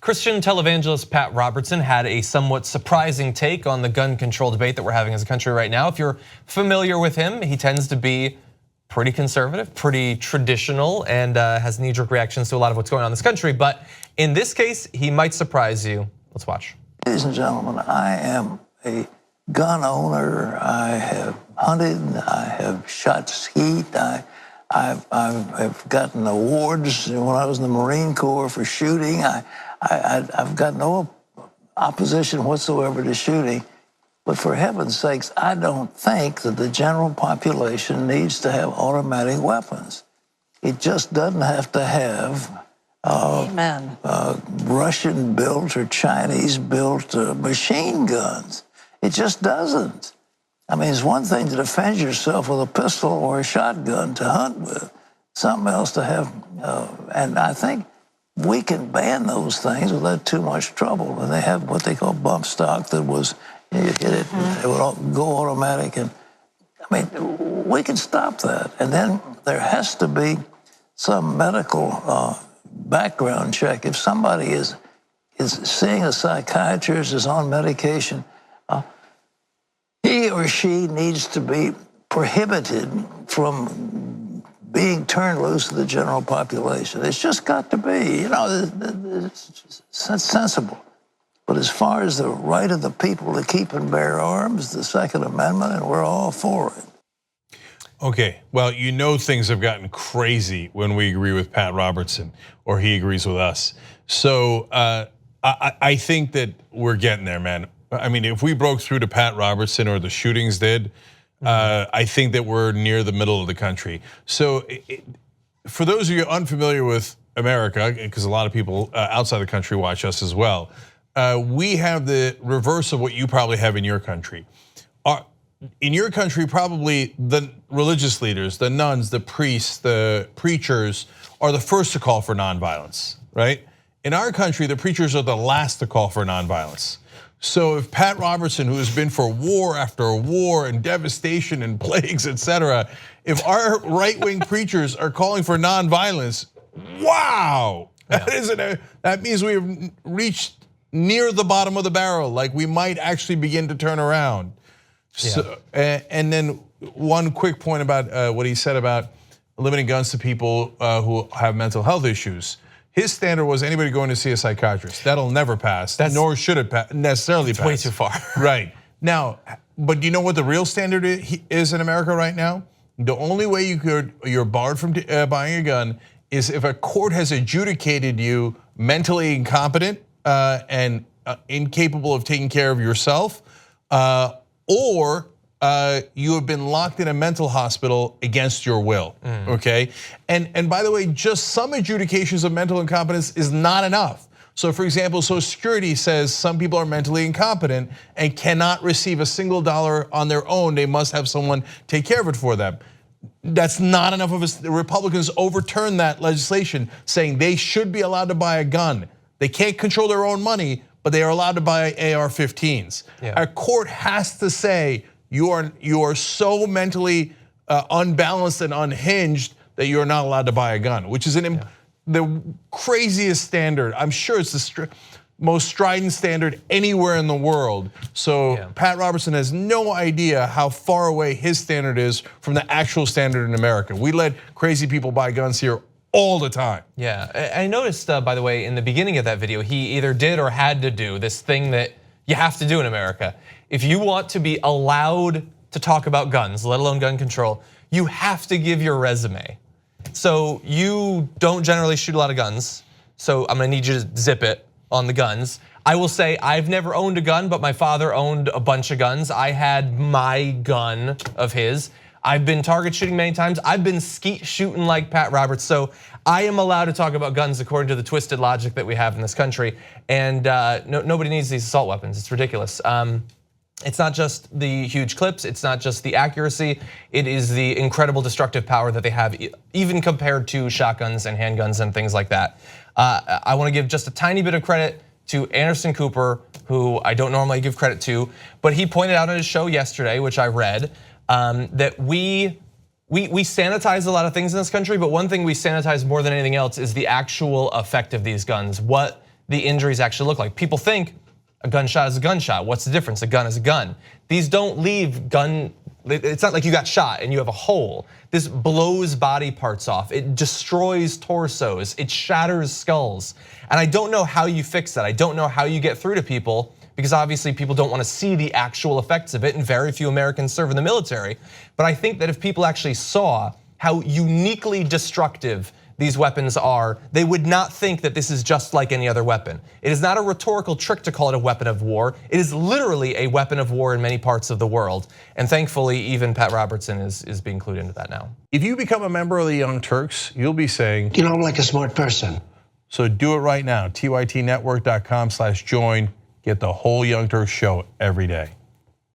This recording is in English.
Christian televangelist Pat Robertson had a somewhat surprising take on the gun control debate that we're having as a country right now. If you're familiar with him, he tends to be pretty conservative, pretty traditional, and has knee-jerk reactions to a lot of what's going on in this country. But in this case, he might surprise you. Let's watch. Ladies and gentlemen, I am a gun owner. I have hunted. I have shot skeet. I've gotten awards when I was in the Marine Corps for shooting. I've got no opposition whatsoever to shooting. But for heaven's sakes, I don't think that the general population needs to have automatic weapons. It just doesn't have to have Russian-built or Chinese-built machine guns. It just doesn't. I mean, it's one thing to defend yourself with a pistol or a shotgun to hunt with, something else to have, and I think we can ban those things without too much trouble. And they have what they call bump stock that was, you hit it, it would go automatic. And I mean, we can stop that. And then there has to be some medical background check. If somebody is seeing a psychiatrist, is on medication, he or she needs to be prohibited from being turned loose to the general population. It's just got to be, you know, it's sensible. But as far as the right of the people to keep and bear arms, the Second Amendment, and we're all for it. Okay, well, you know things have gotten crazy when we agree with Pat Robertson or he agrees with us. So I think that we're getting there, man. I mean, if we broke through to Pat Robertson or the shootings did, I think that we're near the middle of the country. So for those of you unfamiliar with America, because a lot of people outside the country watch us as well, we have the reverse of what you probably have in your country. In your country, probably the religious leaders, the nuns, the priests, the preachers are the first to call for nonviolence, right? In our country, the preachers are the last to call for nonviolence. So if Pat Robertson, who has been for war after war and devastation and plagues, etc., if our right-wing preachers are calling for nonviolence, wow, that means we have reached near the bottom of the barrel. Like we might actually begin to turn around. So, and then one quick point about what he said about limiting guns to people who have mental health issues. His standard was anybody going to see a psychiatrist. That'll never pass, nor should it necessarily pass. Way too far. Right. Now, but do you know what the real standard is in America right now? The only way you're barred from buying a gun is if a court has adjudicated you mentally incompetent and incapable of taking care of yourself, or you have been locked in a mental hospital against your will, okay? And by the way, just some adjudications of mental incompetence is not enough. So for example, Social Security says some people are mentally incompetent and cannot receive a single dollar on their own. They must have someone take care of it for them. That's not enough of us. The Republicans overturned that legislation saying they should be allowed to buy a gun. They can't control their own money, but they are allowed to buy AR-15s. A court has to say, you are so mentally unbalanced and unhinged that you are not allowed to buy a gun, which is the craziest standard. I'm sure it's the most strident standard anywhere in the world. So Pat Robertson has no idea how far away his standard is from the actual standard in America. We let crazy people buy guns here all the time. Yeah, I noticed, by the way, in the beginning of that video, he either did or had to do this thing that you have to do in America. If you want to be allowed to talk about guns, let alone gun control, you have to give your resume. So you don't generally shoot a lot of guns, so I'm gonna need you to zip it on the guns. I will say I've never owned a gun, but my father owned a bunch of guns. I had my gun of his. I've been target shooting many times. I've been skeet shooting like Pat Roberts. So I am allowed to talk about guns according to the twisted logic that we have in this country. And nobody needs these assault weapons. It's ridiculous. It's not just the huge clips. It's not just the accuracy. It is the incredible destructive power that they have, even compared to shotguns and handguns and things like that. I want to give just a tiny bit of credit to Anderson Cooper, who I don't normally give credit to, but he pointed out on his show yesterday, which I read, that we sanitize a lot of things in this country, but one thing we sanitize more than anything else is the actual effect of these guns. What the injuries actually look like. People think a gunshot is a gunshot. What's the difference? A gun is a gun. These don't leave it's not like you got shot and you have a hole. This blows body parts off. It destroys torsos. It shatters skulls. And I don't know how you fix that. I don't know how you get through to people, because obviously people don't want to see the actual effects of it, and very few Americans serve in the military. But I think that if people actually saw how uniquely destructive these weapons are, they would not think that this is just like any other weapon. It is not a rhetorical trick to call it a weapon of war. It is literally a weapon of war in many parts of the world. And thankfully, even Pat Robertson is being clued into that now. If you become a member of the Young Turks, you'll be saying, you know, I'm like a smart person. So do it right now, tytnetwork.com/join. Get the whole Young Turks show every day.